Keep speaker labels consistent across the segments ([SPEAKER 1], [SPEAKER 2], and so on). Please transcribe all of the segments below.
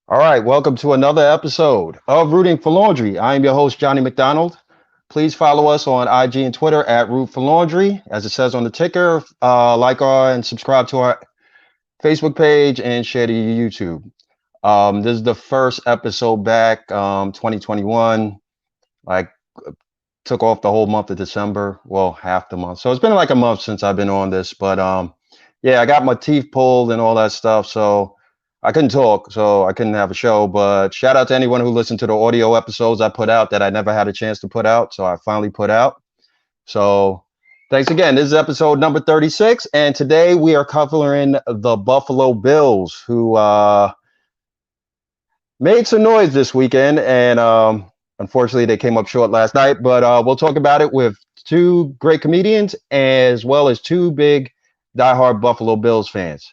[SPEAKER 1] All right, welcome to another episode of Rooting for Laundry. I am your host, Johnny McDonald. Please follow us on IG and Twitter at Root for Laundry. As it says on the ticker, and subscribe to our Facebook page and share to your YouTube. This is the first episode back, 2021. Like, took off the whole month of December, well, half the month. So it's been like a month since I've been on this, but yeah, I got my teeth pulled and all that stuff. So I couldn't talk, so I couldn't have a show. But shout out to anyone who listened to the audio episodes I put out that I never had a chance to put out. So I finally put out. So thanks again. This is episode number 36. And today we are covering the Buffalo Bills, who made some noise this weekend. And unfortunately, they came up short last night. But we'll talk about it with two great comedians as well as two big diehard Buffalo Bills fans.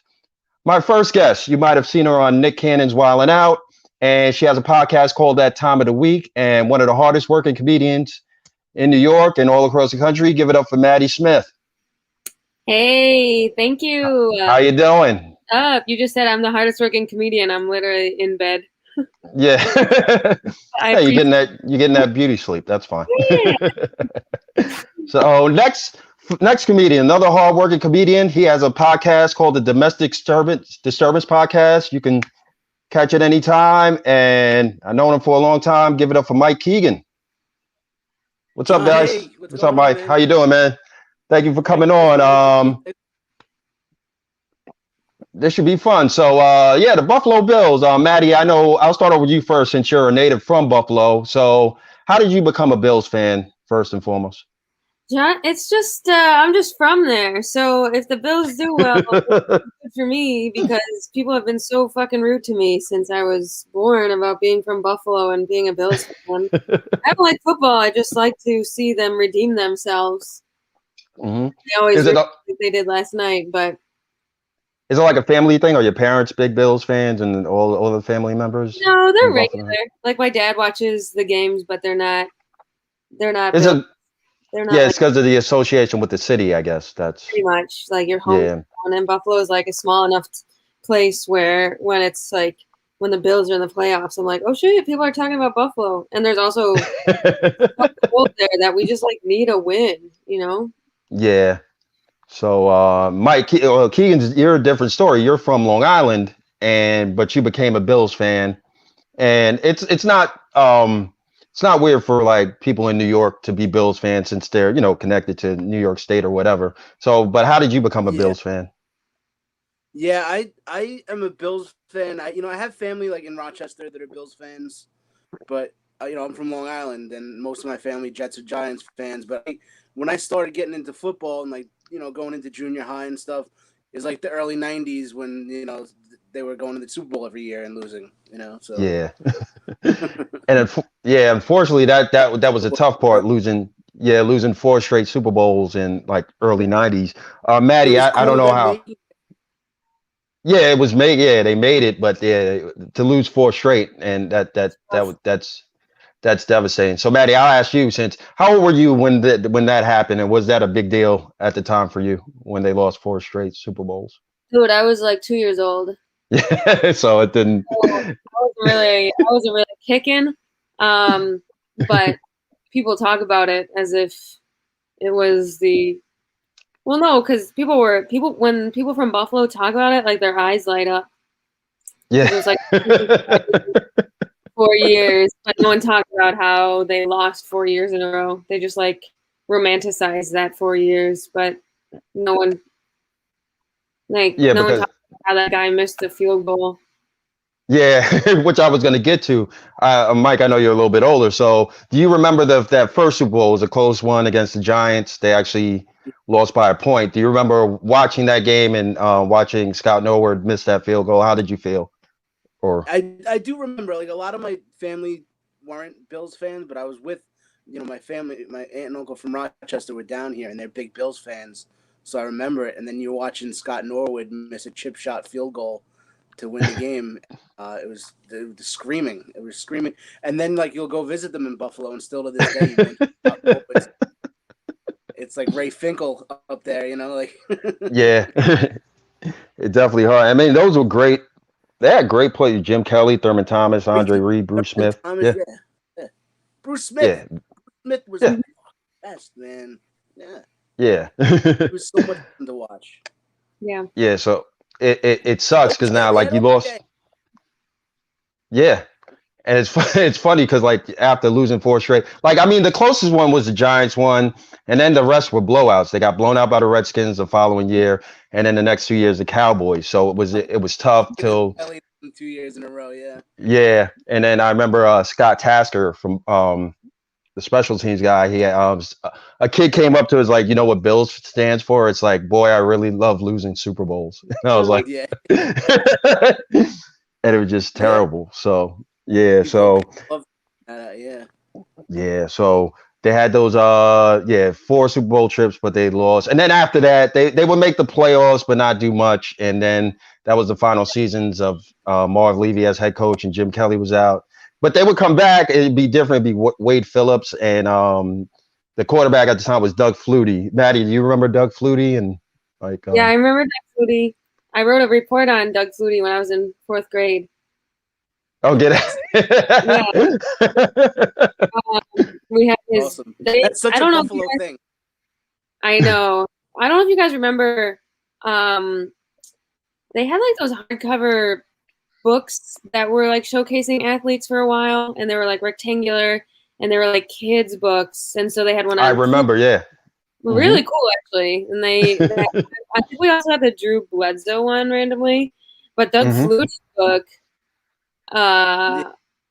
[SPEAKER 1] My first guest, you might have seen her on Nick Cannon's Wildin' Out, and she has a podcast called That Time of the Week, and one of the hardest working comedians in New York and all across the country. Give it up for Maddy Smith.
[SPEAKER 2] Hey, thank you.
[SPEAKER 1] How you doing?
[SPEAKER 2] You just said I'm the hardest working comedian. I'm literally in bed.
[SPEAKER 1] Yeah. Hey, you're getting that beauty sleep. That's fine.
[SPEAKER 2] Yeah.
[SPEAKER 1] So next comedian, another hardworking comedian. He has a podcast called the Domestic Disturbance Podcast. You can catch it anytime. And I know him for a long time. Give it up for Mike Keegan. What's up, guys?
[SPEAKER 3] Hey,
[SPEAKER 1] what's up, Mike? How you doing, man? Thank you for coming on. This should be fun. So, yeah, the Buffalo Bills. Maddy, I know I'll start off with you first since you're a native from Buffalo. So how did you become a Bills fan, first and foremost?
[SPEAKER 2] John, it's just I'm just from there. So if the Bills do well, it's good for me because people have been so fucking rude to me since I was born about being from Buffalo and being a Bills fan. I don't like football. I just like to see them redeem themselves.
[SPEAKER 1] Mm-hmm.
[SPEAKER 2] They always like they did last night, but.
[SPEAKER 1] Is it like a family thing? Are your parents big Bills fans and all the family members?
[SPEAKER 2] No, they're regular. Like my dad watches the games, but they're not.
[SPEAKER 1] Is it? They're not. Yeah, it's because of the association with the city, I guess. That's
[SPEAKER 2] pretty much like your hometown. Yeah. And Buffalo is like a small enough place where when it's like when the Bills are in the playoffs, I'm like, oh shit, people are talking about Buffalo. And there's also cold there that we just like need a win, you know?
[SPEAKER 1] Yeah. So, Mike, Keegan, you're a different story. You're from Long Island, but you became a Bills fan, and it's not weird for like people in New York to be Bills fans since they're connected to New York State or whatever. So, but how did you become a Bills fan?
[SPEAKER 3] Yeah, I am a Bills fan. I have family like in Rochester that are Bills fans, but I'm from Long Island, and most of my family Jets or Giants fans. But when I started getting into football and like going into junior high and stuff, is like the early '90s when they were going to the Super Bowl every year and losing. So
[SPEAKER 1] yeah, and unfortunately that was a tough part, losing 4 straight Super Bowls in like early '90s. Maddy, I don't know how. Yeah, it was made. Yeah, they made it, but to lose 4 straight, and that's devastating. So, Maddy, I'll ask you, since how old were you when that happened, and was that a big deal at the time for you when they lost 4 straight Super Bowls?
[SPEAKER 2] Dude, I was like 2 years old.
[SPEAKER 1] Yeah, so it didn't.
[SPEAKER 2] I wasn't really kicking, but people talk about it as if it was the. Well, no, because when people from Buffalo talk about it, like their eyes light up.
[SPEAKER 1] Yeah.
[SPEAKER 2] It was like 4 years, but no one talked about how they lost 4 years in a row. They just like romanticize that 4 years, but no one talked about how that guy missed the field goal.
[SPEAKER 1] Yeah, which I was going to get to. Mike, I know you're a little bit older, so do you remember that first Super Bowl? It was a close one against the Giants. They actually lost by a point. Do you remember watching that game and watching Scott Norwood miss that field goal? How did you feel? Or
[SPEAKER 3] I do remember, like, a lot of my family weren't Bills fans, but I was with my family. My aunt and uncle from Rochester were down here, and they're big Bills fans, so I remember it. And then you're watching Scott Norwood miss a chip shot field goal to win the game. It was the screaming. It was screaming. And then like you'll go visit them in Buffalo, and still to this day, it's like Ray Finkel up there, like.
[SPEAKER 1] Yeah, it definitely hard. I mean, those were great They had great players: Jim Kelly, Thurman Thomas, Andre Reed, Bruce Smith.
[SPEAKER 3] Thomas,
[SPEAKER 1] Yeah.
[SPEAKER 3] yeah. Bruce Smith.
[SPEAKER 1] Yeah.
[SPEAKER 3] Smith was
[SPEAKER 1] Yeah.
[SPEAKER 3] the best, man. Yeah.
[SPEAKER 1] Yeah.
[SPEAKER 3] It was so much fun to watch.
[SPEAKER 2] Yeah.
[SPEAKER 1] Yeah. So it sucks because now like you lost.
[SPEAKER 3] Okay.
[SPEAKER 1] Yeah. And it's funny because like after losing 4 straight, like I mean the closest one was the Giants one, and then the rest were blowouts. They got blown out by the Redskins the following year, and then the next 2 years the Cowboys. So it was tough till
[SPEAKER 3] 2 years in a row, yeah.
[SPEAKER 1] yeah. And then I remember Scott Tasker from the special teams guy. He a kid came up to us like, you know what Bills stands for? It's like, boy, I really love losing Super Bowls. And I was like,
[SPEAKER 3] Yeah.
[SPEAKER 1] and it was just terrible. So. Yeah, so
[SPEAKER 3] yeah.
[SPEAKER 1] Yeah, so they had those 4 Super Bowl trips, but they lost. And then after that, they would make the playoffs but not do much. And then that was the final seasons of Marv Levy as head coach and Jim Kelly was out. But they would come back, it'd be different, it'd be Wade Phillips and the quarterback at the time was Doug Flutie. Maddie, do you remember Doug Flutie? And like
[SPEAKER 2] yeah, I remember Doug Flutie. I wrote a report on Doug Flutie when I was in 4th grade.
[SPEAKER 1] Oh, get it.
[SPEAKER 2] Yeah. We have his.
[SPEAKER 3] Awesome. That's such a Buffalo thing.
[SPEAKER 2] I know. I don't know if you guys remember. They had like those hardcover books that were like showcasing athletes for a while, and they were like rectangular, and they were like kids' books, and so they had one.
[SPEAKER 1] I remember, yeah.
[SPEAKER 2] Really cool, actually. And they I think we also had the Drew Bledsoe one randomly, but Doug Flutie's book.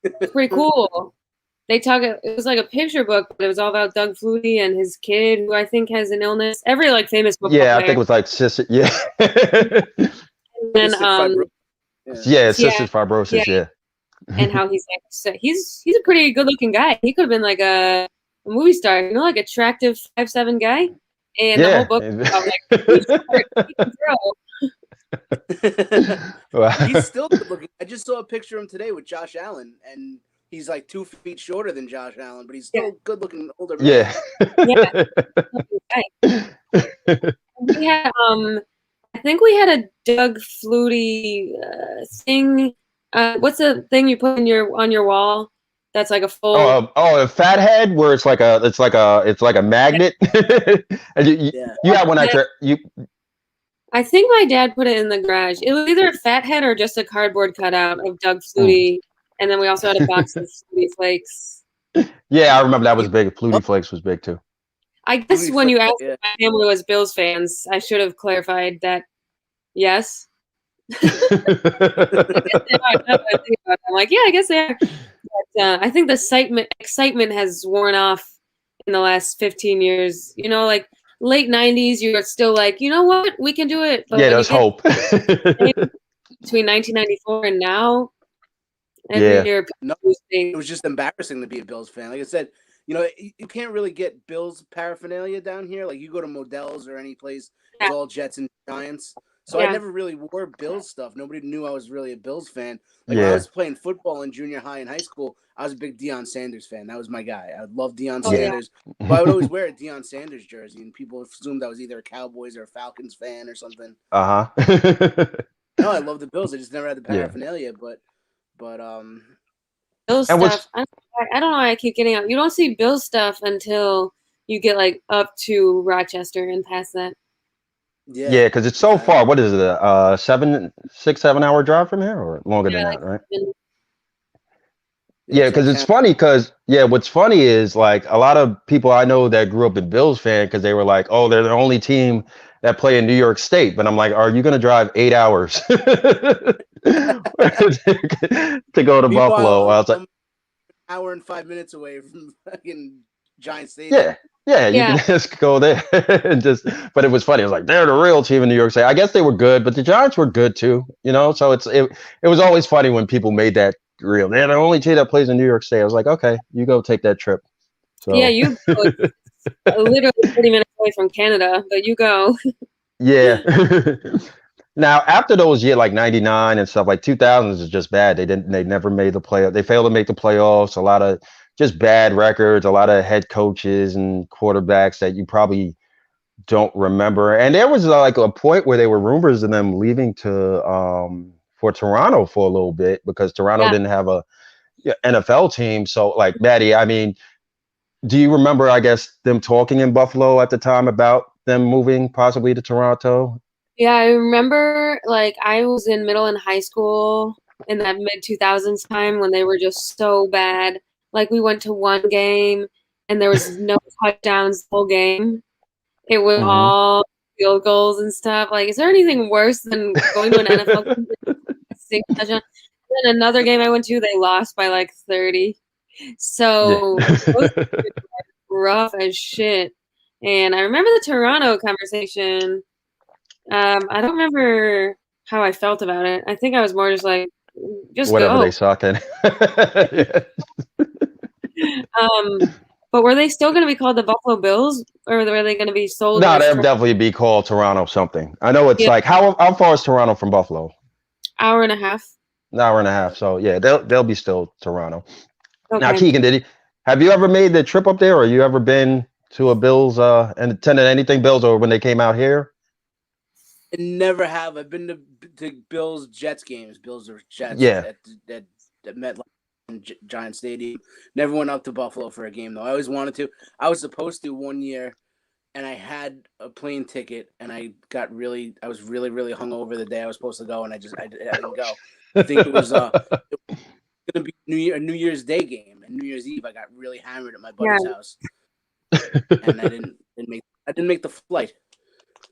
[SPEAKER 2] It's pretty cool. It was like a picture book, but it was all about Doug Flutie and his kid, who I think has an illness. Every like famous football player.
[SPEAKER 1] I think it was like cystic. Yeah.
[SPEAKER 2] And
[SPEAKER 1] cystic fibrosis. Yeah.
[SPEAKER 2] And how he's like, he's a pretty good looking guy. He could have been like a movie star, like attractive 5'7" guy. And the whole book was about like he can throw.
[SPEAKER 1] Wow.
[SPEAKER 3] He's still good looking. I just saw a picture of him today with Josh Allen, and he's like 2 feet shorter than Josh Allen, but he's still good looking older man.
[SPEAKER 1] Yeah.
[SPEAKER 2] We had I think we had a Doug Flutie thing. What's the thing you put on your wall? That's like a full.
[SPEAKER 1] A fat head where it's like a magnet. And you have one at you.
[SPEAKER 2] I think my dad put it in the garage. It was either a fat head or just a cardboard cutout of Doug Flutie. And then we also had a box of Flutie Flakes.
[SPEAKER 1] Yeah, I remember that was big. Flutie Flakes was big too.
[SPEAKER 2] I guess when you asked if my family was Bills fans, I should have clarified that yes. I'm like, yeah, I guess they are. But I think the excitement has worn off in the last 15 years. You know, like late 90s, you were still like, you know what, we can do it. But
[SPEAKER 1] yeah, there's hope.
[SPEAKER 2] Between 1994 and now, every year,
[SPEAKER 3] it was just embarrassing to be a Bills fan. Like I said, you know, you can't really get Bills paraphernalia down here. Like you go to Modell's or any place, it's all Jets and Giants. So I never really wore Bills stuff. Nobody knew I was really a Bills fan. Like when I was playing football in junior high and high school, I was a big Deion Sanders fan. That was my guy. I loved Deion Sanders. But I would always wear a Deion Sanders jersey, and people assumed I was either a Cowboys or a Falcons fan or something. No, I love the Bills. I just never had the paraphernalia. But
[SPEAKER 2] Bills stuff. I don't know why I keep getting out. You don't see Bills stuff until you get like up to Rochester and past that.
[SPEAKER 1] Yeah, because it's so far. What is it? 6-7 hour drive from here, or longer than that, right? Yeah, because it's funny. Because what's funny is like a lot of people I know that grew up in Bills fan because they were like, oh, they're the only team that play in New York State. But I'm like, are you going to drive 8 hours to go to Buffalo? I was like,
[SPEAKER 3] hour and 5 minutes away from fucking Giant Stadium.
[SPEAKER 1] Yeah, you can just go there and but it was funny. It was like, they're the real team in New York State. I guess they were good, but the Giants were good too, you know? So it was always funny when people made that real. They're the only team that plays in New York State. I was like, okay, you go take that trip. So.
[SPEAKER 2] Yeah, you literally 30 minutes away from Canada, but you go.
[SPEAKER 1] Yeah. Now, after those years, like 99 and stuff, like 2000s is just bad. They never made the playoff. They failed to make the playoffs. A lot of just bad records, a lot of head coaches and quarterbacks that you probably don't remember. And there was like a point where there were rumors of them leaving to for Toronto for a little bit because Toronto didn't have a NFL team. So, like, Maddy, I mean, do you remember, I guess, them talking in Buffalo at the time about them moving possibly to Toronto?
[SPEAKER 2] Yeah, I remember, like, I was in middle and high school in that mid-2000s time when they were just so bad. Like, we went to one game, and there was no touchdowns the whole game. It was all field goals and stuff. Like, is there anything worse than going to an NFL game and seeing a touchdown? And then another game I went to, they lost by, like, 30. So, those were rough as shit. And I remember the Toronto conversation. I don't remember how I felt about it. I think I was more just like, just
[SPEAKER 1] whatever
[SPEAKER 2] go.
[SPEAKER 1] they suck at.
[SPEAKER 2] But were they still going to be called the Buffalo Bills, or were they going to be sold?
[SPEAKER 1] No, they'll definitely be called Toronto something. I know it's like how far is Toronto from Buffalo?
[SPEAKER 2] Hour and a half.
[SPEAKER 1] An hour and a half. So yeah, they'll be still Toronto.
[SPEAKER 2] Okay.
[SPEAKER 1] Now, Keegan, have you ever made the trip up there, or you ever been to a Bills and attended anything Bills, or when they came out here?
[SPEAKER 3] I never have. I've been to Bills Jets games. Bills or Jets.
[SPEAKER 1] Yeah.
[SPEAKER 3] At MetLife and Giant Stadium. Never went up to Buffalo for a game though. I always wanted to. I was supposed to one year, and I had a plane ticket, and I was really hungover the day I was supposed to go, and I didn't go. I think it was going to be a New Year's Day game, and New Year's Eve I got really hammered at my buddy's house, and I didn't make the flight.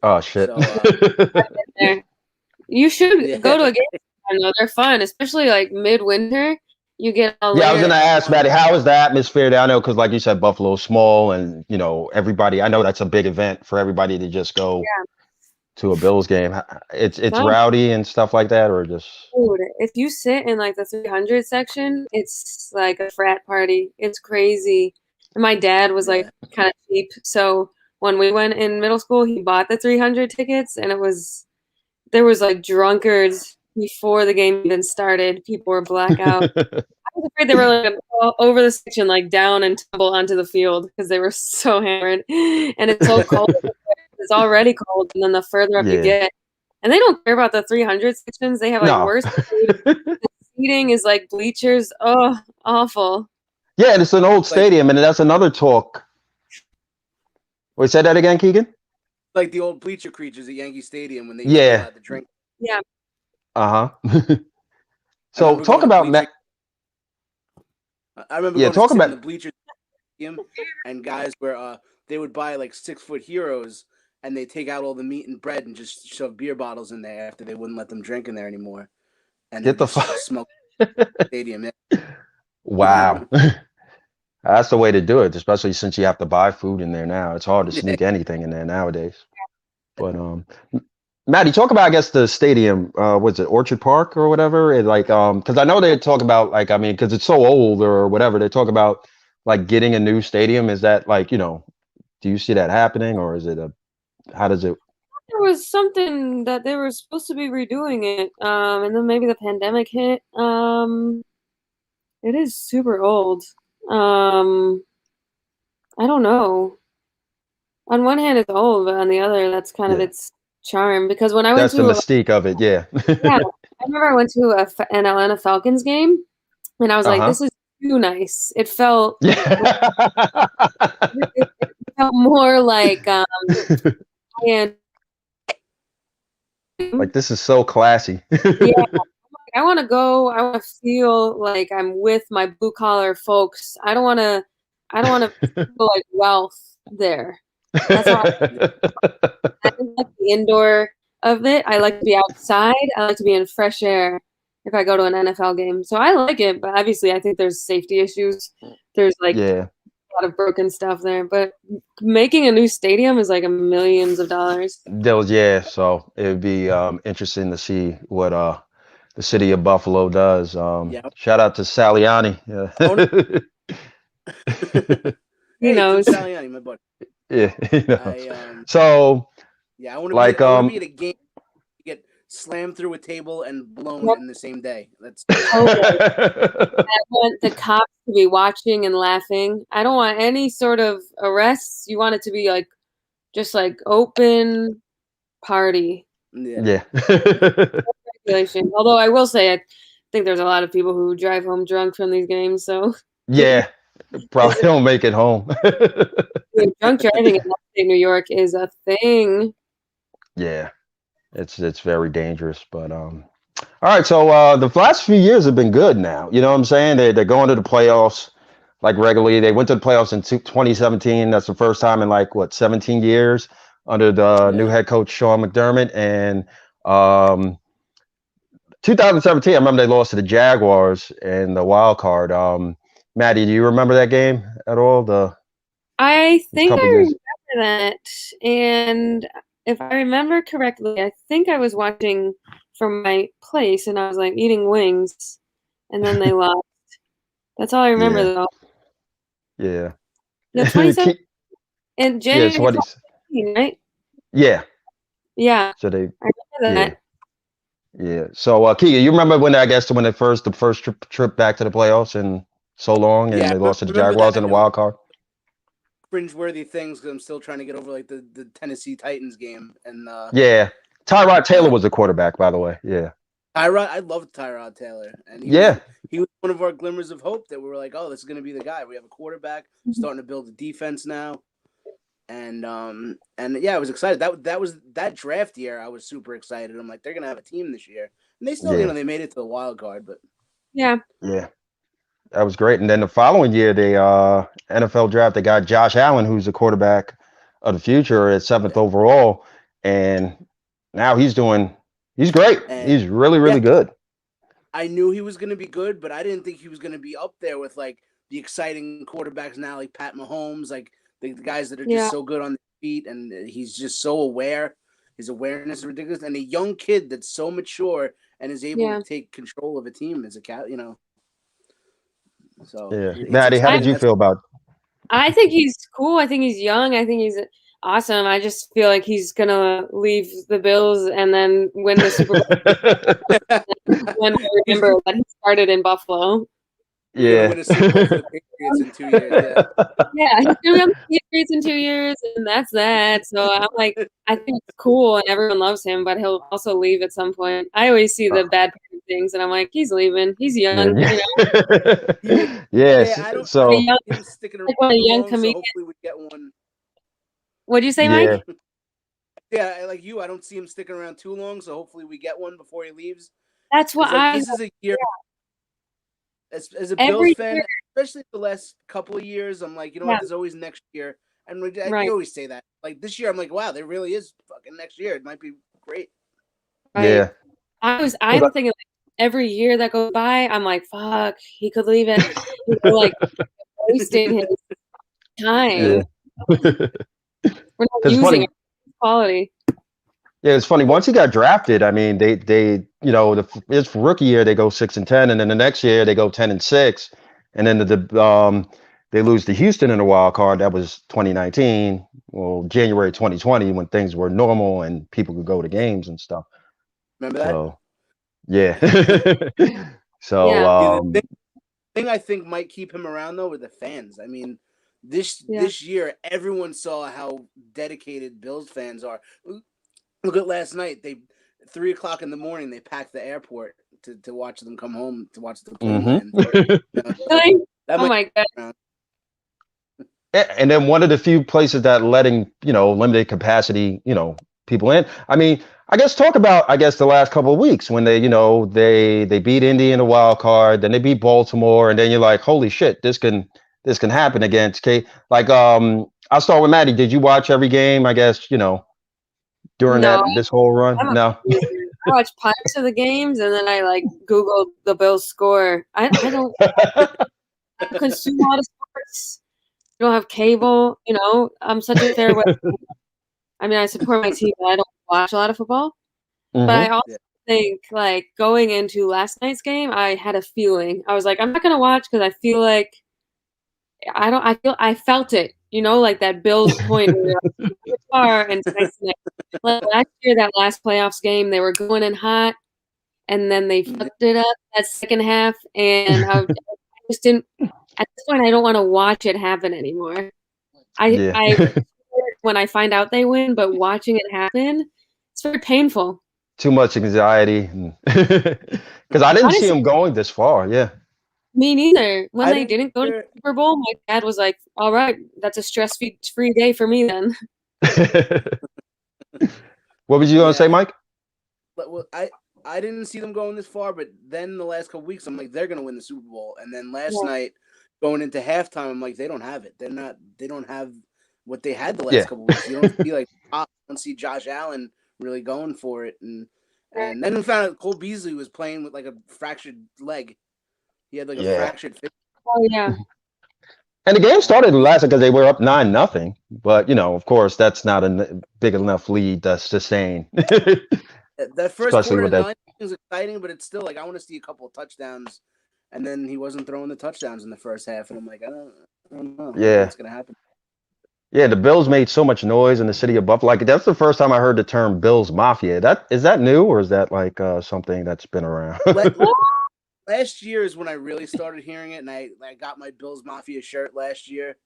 [SPEAKER 1] Oh shit!
[SPEAKER 3] So,
[SPEAKER 2] you should go to a game. They're fun, especially like midwinter. You get
[SPEAKER 1] I was gonna ask Maddy, how is the atmosphere there? I know because, like you said, Buffalo's small, and everybody. I know that's a big event for everybody to just go to a Bills game. It's rowdy and stuff like that, or just.
[SPEAKER 2] Dude, if you sit in like the 300 section, it's like a frat party. It's crazy. And my dad was like kind of cheap, so when we went in middle school, he bought the 300 tickets, and there was like drunkards before the game even started. People were blackout. I was afraid they were like over the section, like down and tumble onto the field because they were so hammered. And it's so cold. It's already cold, and then the further up you get, and they don't care about the 300 sections. They have like worse food. The seating is like bleachers. Oh, awful. Yeah,
[SPEAKER 1] and it's an old stadium, and that's another talk. Wait, say that again, Keegan?
[SPEAKER 3] Like the old bleacher creatures at Yankee Stadium when they had the drink.
[SPEAKER 2] Yeah.
[SPEAKER 1] So talk about
[SPEAKER 3] I remember talking about the bleacher stadium, and guys where they would buy like 6-foot heroes, and they take out all the meat and bread and just shove beer bottles in there after they wouldn't let them drink in there anymore. And
[SPEAKER 1] get the fuck
[SPEAKER 3] smoke stadium.
[SPEAKER 1] Wow. That's the way to do it, especially since you have to buy food in there now. It's hard to sneak anything in there nowadays. But Maddy, talk about, I guess, the stadium. Was it Orchard Park or whatever? Because I know they talk about because it's so old or whatever. They talk about like getting a new stadium. Is that do you see that happening, or is it how does it?
[SPEAKER 2] There was something that they were supposed to be redoing it, and then maybe the pandemic hit. It is super old. I don't know. On one hand, it's old, but on the other, that's kind of its charm. Because when I went
[SPEAKER 1] that's the mystique of it,
[SPEAKER 2] I remember I went to an Atlanta Falcons game, and I was like, "This is too nice." It felt, it felt more like, and
[SPEAKER 1] like this is so classy.
[SPEAKER 2] I want to go. I want to feel like I'm with my blue collar folks. I don't want to feel like wealth there. That's why I like the indoor of it. I like to be outside. I like to be in fresh air if I go to an NFL game. So I like it, but obviously I think there's safety issues. There's like a lot of broken stuff there. But making a new stadium is like millions of dollars.
[SPEAKER 1] So it would be interesting to see what the city of Buffalo does. Shout out to Saliani.
[SPEAKER 2] He knows.
[SPEAKER 3] Saliani, my buddy.
[SPEAKER 1] Yeah.
[SPEAKER 3] I want to be at a game, get slammed through a table and blown in the same day. That's.
[SPEAKER 2] I want the cops to be watching and laughing. I don't want any sort of arrests. You want it to be like, just like open party.
[SPEAKER 3] Yeah.
[SPEAKER 2] speculation. Although I will say, I think there's a lot of people who drive home drunk from these games. So
[SPEAKER 1] Yeah, probably don't make it home.
[SPEAKER 2] drunk driving in upstate New York is a thing.
[SPEAKER 1] Yeah, it's very dangerous. But all right. So the last few years have been good. Now, you know what I'm saying? They're going to the playoffs like regularly. They went to the playoffs in 2017. That's the first time in like what 17 years under the new head coach Sean McDermott. And 2017, I remember they lost to the Jaguars in the wild card. Maddie, do you remember that game at all?
[SPEAKER 2] I think I
[SPEAKER 1] couple years.
[SPEAKER 2] remember that, and if I remember correctly, I think I was watching from my place, and I was like eating wings, and then they lost. That's all I remember,
[SPEAKER 1] Yeah.
[SPEAKER 2] though.
[SPEAKER 1] Yeah.
[SPEAKER 2] The 27 in
[SPEAKER 1] Yeah,
[SPEAKER 2] January
[SPEAKER 1] it's what
[SPEAKER 2] 2017, right?
[SPEAKER 1] Yeah.
[SPEAKER 2] Yeah,
[SPEAKER 1] So they
[SPEAKER 2] I remember that.
[SPEAKER 1] yeah. So Keegan, you remember when the first trip back to the playoffs in so long, and
[SPEAKER 3] Yeah,
[SPEAKER 1] they
[SPEAKER 3] I
[SPEAKER 1] lost to the
[SPEAKER 3] remember
[SPEAKER 1] Jaguars
[SPEAKER 3] that.
[SPEAKER 1] in the wild card?
[SPEAKER 3] Cringeworthy things because I'm still trying to get over like the Tennessee Titans game and
[SPEAKER 1] Yeah. Tyrod Taylor was the quarterback, by the way. Yeah.
[SPEAKER 3] Tyrod. I loved Tyrod Taylor, and he was one of our glimmers of hope that we were like, oh, this is going to be the guy. We have a quarterback starting to build a defense now, and yeah, I was excited. That was that draft year. I was super excited. I'm like, they're going to have a team this year, and they still, they made it to the wild card, but
[SPEAKER 2] Yeah.
[SPEAKER 1] That was great. And then the following year, they NFL draft, they got Josh Allen, who's the quarterback of the future at 7th overall, and now he's great.
[SPEAKER 3] And
[SPEAKER 1] he's really good.
[SPEAKER 3] I knew he was going to be good, but I didn't think he was going to be up there with like the exciting quarterbacks now, like Pat Mahomes, like the guys that are just so good on their feet, and he's just so aware. His awareness is ridiculous, and a young kid that's so mature and is able to take control of a team as a cat, you know. So
[SPEAKER 1] Maddie, how did you feel about?
[SPEAKER 2] I think he's cool. I think he's young. I think he's awesome. I just feel like he's gonna leave the Bills and then win the Super Bowl. When I remember that he started in Buffalo.
[SPEAKER 1] Yeah.
[SPEAKER 3] Win a Super Bowl for the Patriots in 2 years.
[SPEAKER 2] Yeah, he's gonna be on the Patriots in 2 years, and that's that. So I'm like, I think it's cool, and everyone loves him, but he'll also leave at some point. I always see the bad part of things, and I'm like, he's leaving. He's young, you know.
[SPEAKER 1] Yes.
[SPEAKER 3] I don't
[SPEAKER 1] so
[SPEAKER 3] see him sticking around
[SPEAKER 2] like a young
[SPEAKER 3] long,
[SPEAKER 2] comedian.
[SPEAKER 3] so hopefully we get one.
[SPEAKER 2] What'd you say, Mike?
[SPEAKER 3] Yeah, like you, I don't see him sticking around too long, so hopefully we get one before he leaves.
[SPEAKER 2] That's what
[SPEAKER 3] this is a year. As a Bills fan, especially the last couple of years, I'm like, you know what? There's always next year, and I always say that. Like this year, I'm like, wow, there really is fucking next year. It might be great.
[SPEAKER 1] Yeah.
[SPEAKER 2] I'm thinking like, every year that goes by, I'm like, fuck, he could leave it. Like wasting his time. We're not using it. Quality.
[SPEAKER 1] Yeah, it's funny. Once he got drafted, I mean, they you know, his rookie year they go 6-10, and then the next year they go 10-6, and then they lose to Houston in the wild card. That was 2019, well, January 2020, when things were normal and people could go to games and stuff.
[SPEAKER 3] Remember that?
[SPEAKER 1] So, yeah. So
[SPEAKER 3] the thing I think might keep him around though were the fans. I mean, this year everyone saw how dedicated Bills fans are. Look at last night. 3 o'clock in the morning, they packed the airport to watch them come home, to watch the plane land.
[SPEAKER 2] Oh my God.
[SPEAKER 1] And then one of the few places that letting, limited capacity, people in. I mean, I guess the last couple of weeks when they beat Indy in the wild card, then they beat Baltimore, and then you're like, holy shit, this can happen against K. Like, I'll start with Maddie. Did you watch every game? I guess, during this whole run? No.
[SPEAKER 2] I watch parts of the games, and then I Googled the Bills score. I don't consume a lot of sports. I don't have cable. I'm such a fair weather. I mean, I support my team, but I don't watch a lot of football.
[SPEAKER 1] Mm-hmm.
[SPEAKER 2] But I also think going into last night's game, I had a feeling. I was like, I'm not gonna watch because I feel like I felt it. That Bills point and like last year, that last playoffs game, they were going in hot, and then they fucked it up that second half, and I just didn't. At this point, I don't want to watch it happen anymore. I when I find out they win, but watching it happen, it's very painful.
[SPEAKER 1] too much anxiety, because I didn't see
[SPEAKER 2] Honestly,
[SPEAKER 1] him going this far. Yeah.
[SPEAKER 2] me neither. When
[SPEAKER 3] I
[SPEAKER 2] they didn't go to
[SPEAKER 3] either.
[SPEAKER 2] the Super Bowl, my dad was like, "All right, that's a stress-free day for me then."
[SPEAKER 1] What was you gonna say,
[SPEAKER 3] Yeah,
[SPEAKER 1] Mike?
[SPEAKER 3] but I didn't see them going this far, but then the last couple weeks, I'm like, they're gonna win the Super Bowl. And then last
[SPEAKER 2] Yeah.
[SPEAKER 3] night, going into halftime, I'm like, they don't have it. They don't have what they had the last
[SPEAKER 1] Yeah.
[SPEAKER 3] couple weeks. You don't see don't see Josh Allen really going for it, and then we found out Cole Beasley was playing with like a fractured leg. He had like a
[SPEAKER 1] Yeah.
[SPEAKER 3] fractured finger.
[SPEAKER 2] Oh yeah.
[SPEAKER 1] And the game started last because they were up 9-0. But of course, that's not a big enough lead to sustain.
[SPEAKER 3] That first
[SPEAKER 1] Especially
[SPEAKER 3] quarter
[SPEAKER 1] with that.
[SPEAKER 3] 9 was exciting, but it's still like I want to see a couple of touchdowns. And then he wasn't throwing the touchdowns in the first half, and I'm like, I don't know.
[SPEAKER 1] Yeah.
[SPEAKER 3] What's gonna happen?
[SPEAKER 1] Yeah, the Bills made so much noise in the city of Buffalo. Like that's the first time I heard the term Bills Mafia. Is that new, or is that like something that's been around?
[SPEAKER 3] Last year is when I really started hearing it, and I got my Bills Mafia shirt last year.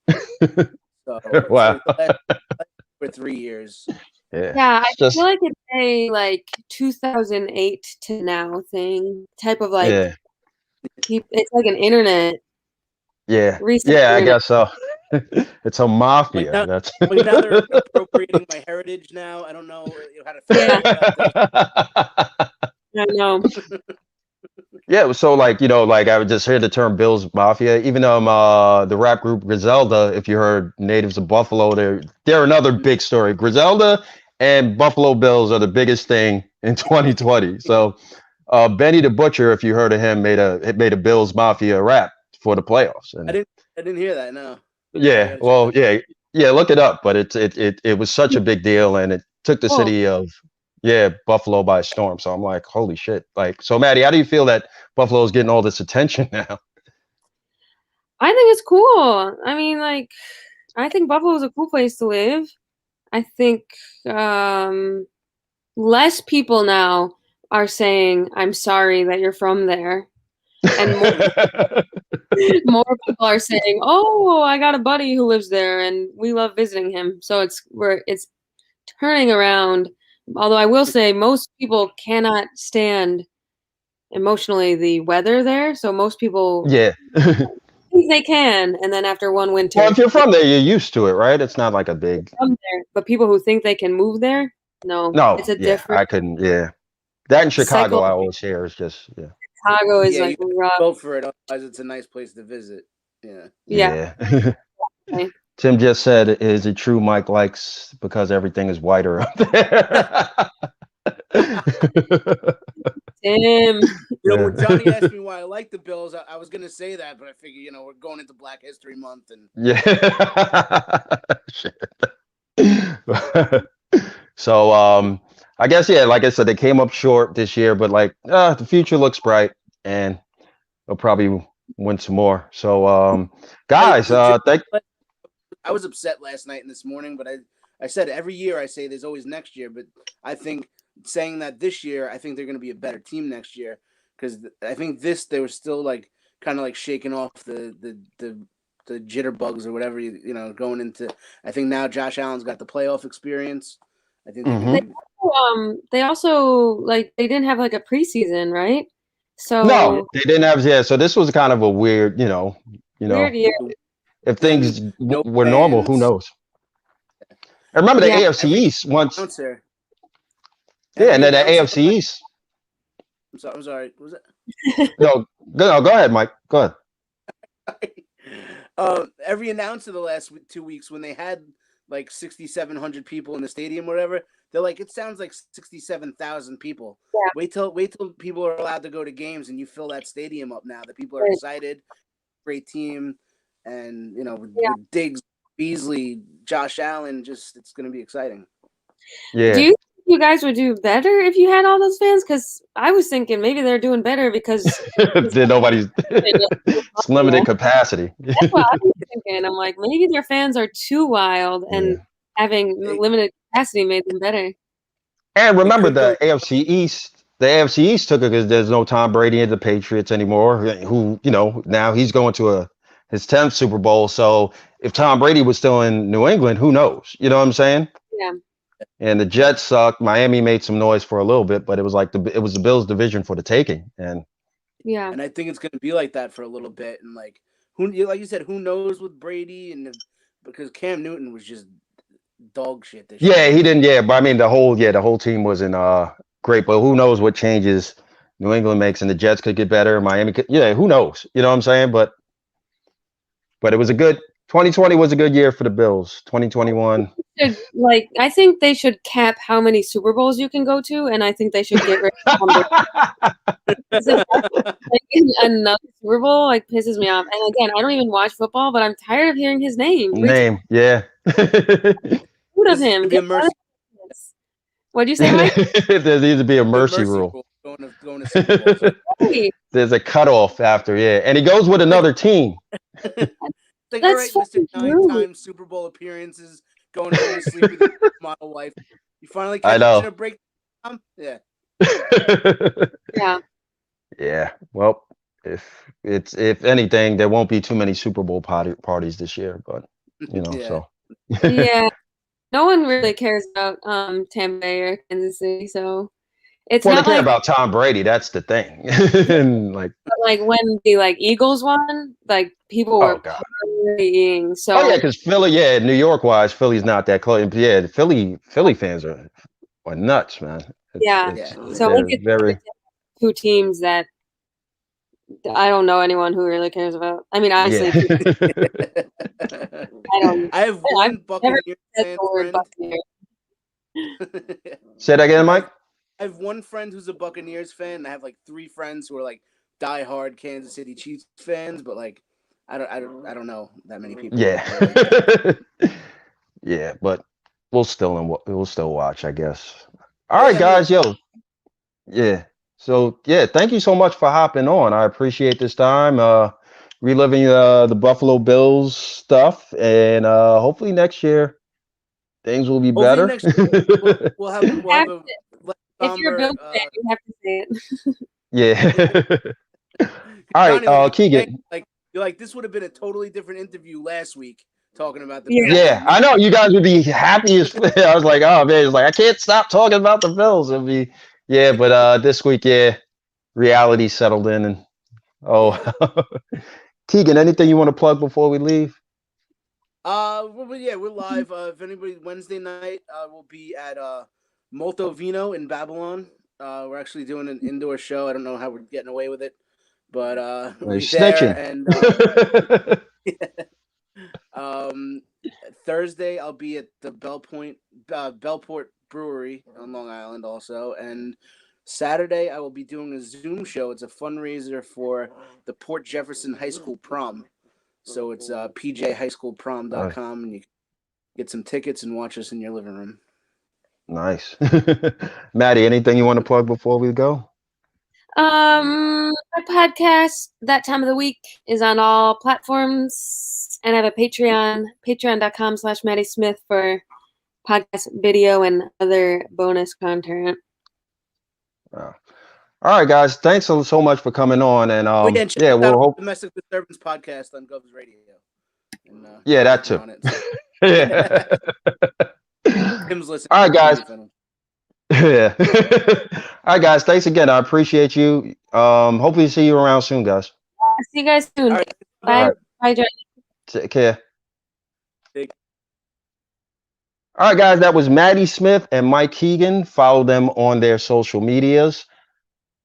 [SPEAKER 3] So
[SPEAKER 1] Wow.
[SPEAKER 3] For 3 years.
[SPEAKER 2] Yeah, I feel like it's a like 2008 to now thing type of like.
[SPEAKER 1] Yeah.
[SPEAKER 2] It's like an internet.
[SPEAKER 1] Yeah.
[SPEAKER 2] Recent
[SPEAKER 1] Yeah, I
[SPEAKER 2] internet.
[SPEAKER 1] guess so. It's a mafia.
[SPEAKER 3] Now,
[SPEAKER 1] That's
[SPEAKER 3] now they're appropriating my heritage. Now I don't know how to feel about this.
[SPEAKER 2] I know.
[SPEAKER 1] Yeah, so like I would just hear the term Bills Mafia. Even the rap group Griselda, if you heard Natives of Buffalo, they're another big story. Griselda and Buffalo Bills are the biggest thing in 2020. So Benny the Butcher, if you heard of him, made a Bills Mafia rap for the playoffs. And
[SPEAKER 3] I didn't hear that. No.
[SPEAKER 1] yeah, well, yeah, look it up. But it was such a big deal, and it took the city of Buffalo by storm. So I'm like, holy shit. Like, so Maddie, how do you feel that Buffalo is getting all this attention now?
[SPEAKER 2] I think it's cool. I mean, like, I think Buffalo is a cool place to live. I think less people now are saying, "I'm sorry that you're from there," and more people are saying, "Oh, I got a buddy who lives there, and we love visiting him." So it's turning around. Although I will say most people cannot stand emotionally the weather there. So most people think they can. And then after one winter.
[SPEAKER 1] Well, if you're from there, you're used to it, right? It's not like a big.
[SPEAKER 2] From there, but people who think they can move there, no. It's a different.
[SPEAKER 1] I couldn't. Yeah. That in Chicago, I always hear is just.
[SPEAKER 2] Chicago is like rough.
[SPEAKER 3] Go for it. Otherwise, it's a nice place to visit. Yeah.
[SPEAKER 2] Yeah.
[SPEAKER 1] Tim just said, "Is it true Mike likes because everything is whiter up there?"
[SPEAKER 2] Tim.
[SPEAKER 3] When Johnny asked me why I like the Bills, I was gonna say that, but I figured, we're going into Black History Month, and
[SPEAKER 1] So I guess like I said, they came up short this year, but like the future looks bright, and they'll probably win some more. So guys,
[SPEAKER 3] I was upset last night and this morning, but I said every year I say there's always next year, but I think saying that this year, I think they're going to be a better team next year, because I think they were still like kind of like shaking off the jitterbugs or whatever, going into. I think now Josh Allen's got the playoff experience. I think
[SPEAKER 2] they also like they didn't have like a preseason, right? So
[SPEAKER 1] no, they didn't have. Yeah, so this was kind of a weird,
[SPEAKER 2] weird year.
[SPEAKER 1] If things were normal, who knows? I remember the AFC East once. Yeah, and then the AFC East.
[SPEAKER 3] I'm sorry. What was it?
[SPEAKER 1] No, go ahead, Mike. Go
[SPEAKER 3] ahead. Every announcer the last 2 weeks, when they had like 6,700 people in the stadium, whatever, they're like, it sounds like 67,000 people.
[SPEAKER 2] Yeah.
[SPEAKER 3] Wait till people are allowed to go to games and you fill that stadium up now. That people are excited. Great team, and with Diggs, Beasley, Josh Allen, it's going to be exciting.
[SPEAKER 1] Yeah.
[SPEAKER 2] Do you think you guys would do better if you had all those fans? Because I was thinking maybe they're doing better because
[SPEAKER 1] nobody's it's limited capacity.
[SPEAKER 2] That's what I was thinking. I'm like, maybe their fans are too wild, and having limited capacity made them better.
[SPEAKER 1] And remember, the AFC East took it because there's no Tom Brady in the Patriots anymore, who, now he's going to his 10th Super Bowl. So if Tom Brady was still in New England, who knows? You know what I'm saying?
[SPEAKER 2] Yeah.
[SPEAKER 1] And the Jets sucked. Miami made some noise for a little bit, but it was like it was the Bills' division for the taking. And
[SPEAKER 2] Yeah.
[SPEAKER 3] And I think it's going to be like that for a little bit. And like like you said, who knows with Brady because Cam Newton was just dog shit this year.
[SPEAKER 1] yeah, he didn't. Yeah, but I mean the whole team wasn't great. But who knows what changes New England makes, and the Jets could get better. Miami could. Yeah, who knows? You know what I'm saying? But it was a good 2020 was a good year for the Bills. 2021.
[SPEAKER 2] Like, I think they should cap how many Super Bowls you can go to, and I think they should get rid of another Super Bowl. Like, pisses me off. And again, I don't even watch football, but I'm tired of hearing his name.
[SPEAKER 1] Yeah.
[SPEAKER 2] Who does him? What'd you say, Mike?
[SPEAKER 1] There needs to be a mercy rule.
[SPEAKER 3] Going to Super Bowl.
[SPEAKER 1] There's a cutoff after, and he goes with another team.
[SPEAKER 3] Like, all right, Mr. 9-time Super Bowl appearances, going home to sleep with your model wife. You finally catch a break. Yeah.
[SPEAKER 2] Yeah.
[SPEAKER 1] Yeah. Well, if anything, there won't be too many Super Bowl parties this year, but so.
[SPEAKER 2] Yeah. No one really cares about Tampa Bay or Kansas City, so it's
[SPEAKER 1] not
[SPEAKER 2] they
[SPEAKER 1] care about Tom Brady. That's the thing.
[SPEAKER 2] like when the Eagles won, like people were partying. So
[SPEAKER 1] because Philly, New York wise, Philly's not that close. Yeah, Philly fans are nuts, man.
[SPEAKER 2] So it's very two teams that I don't know anyone who really cares about. I mean, honestly,
[SPEAKER 3] I have one Buccaneers fan friend.
[SPEAKER 1] Say that again, Mike.
[SPEAKER 3] I have one friend who's a Buccaneers fan, and I have like 3 friends who are like diehard Kansas City Chiefs fans. But like, I don't know that many people.
[SPEAKER 1] Yeah, yeah, but we'll still watch, I guess. All right, guys, yeah. So thank you so much for hopping on. I appreciate this time, reliving the Buffalo Bills stuff, and hopefully next year things will be better.
[SPEAKER 3] Next year, we'll have
[SPEAKER 2] if you're a Bills fan, you have to say it.
[SPEAKER 1] Yeah. All right, Keegan.
[SPEAKER 3] Like this would have been a totally different interview last week talking about the
[SPEAKER 1] Bills. Yeah, I know you guys would be happy as I was like, oh man, it's like I can't stop talking about the Bills. It'd be but this week, reality settled in, and Keegan, anything you want to plug before we leave?
[SPEAKER 3] We're live. If anybody, Wednesday night, we'll be at Molto Vino in Babylon. We're actually doing an indoor show. I don't know how we're getting away with it, but we're there. And Thursday, I'll be at the Bellport Brewery on Long Island also, and Saturday I will be doing a Zoom show. It's a fundraiser for the Port Jefferson High School prom. So it's pjhighschoolprom.com, and you can get some tickets and watch us in your living room.
[SPEAKER 1] Nice. Maddy, anything you want to plug before we go?
[SPEAKER 2] My podcast, That Time of the Week, is on all platforms, and I have a Patreon, patreon.com/Maddy Smith for podcast video and other bonus content.
[SPEAKER 1] All right, guys. Thanks so much for coming on, and we'll hope
[SPEAKER 3] Domestic Disturbance Podcast on Gov's Radio. And,
[SPEAKER 1] that too. Yeah.
[SPEAKER 3] Tim's listening.
[SPEAKER 1] All right, guys. Yeah. All right, guys. Thanks again. I appreciate you. Hopefully see you around soon, guys.
[SPEAKER 2] See you guys soon.
[SPEAKER 3] Right.
[SPEAKER 2] Bye. Bye, Johnny.
[SPEAKER 1] Take care. All right, guys. That was Maddy Smith and Mike Keegan. Follow them on their social medias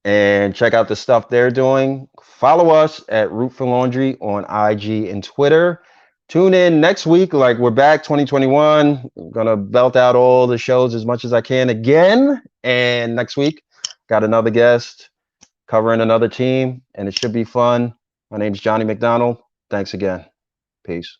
[SPEAKER 1] and check out the stuff they're doing. Follow us at Root for Laundry on IG and Twitter. Tune in next week. Like, we're back 2021. I'm going to belt out all the shows as much as I can again. And next week, got another guest covering another team, and it should be fun. My name's Johnny McDonald. Thanks again. Peace.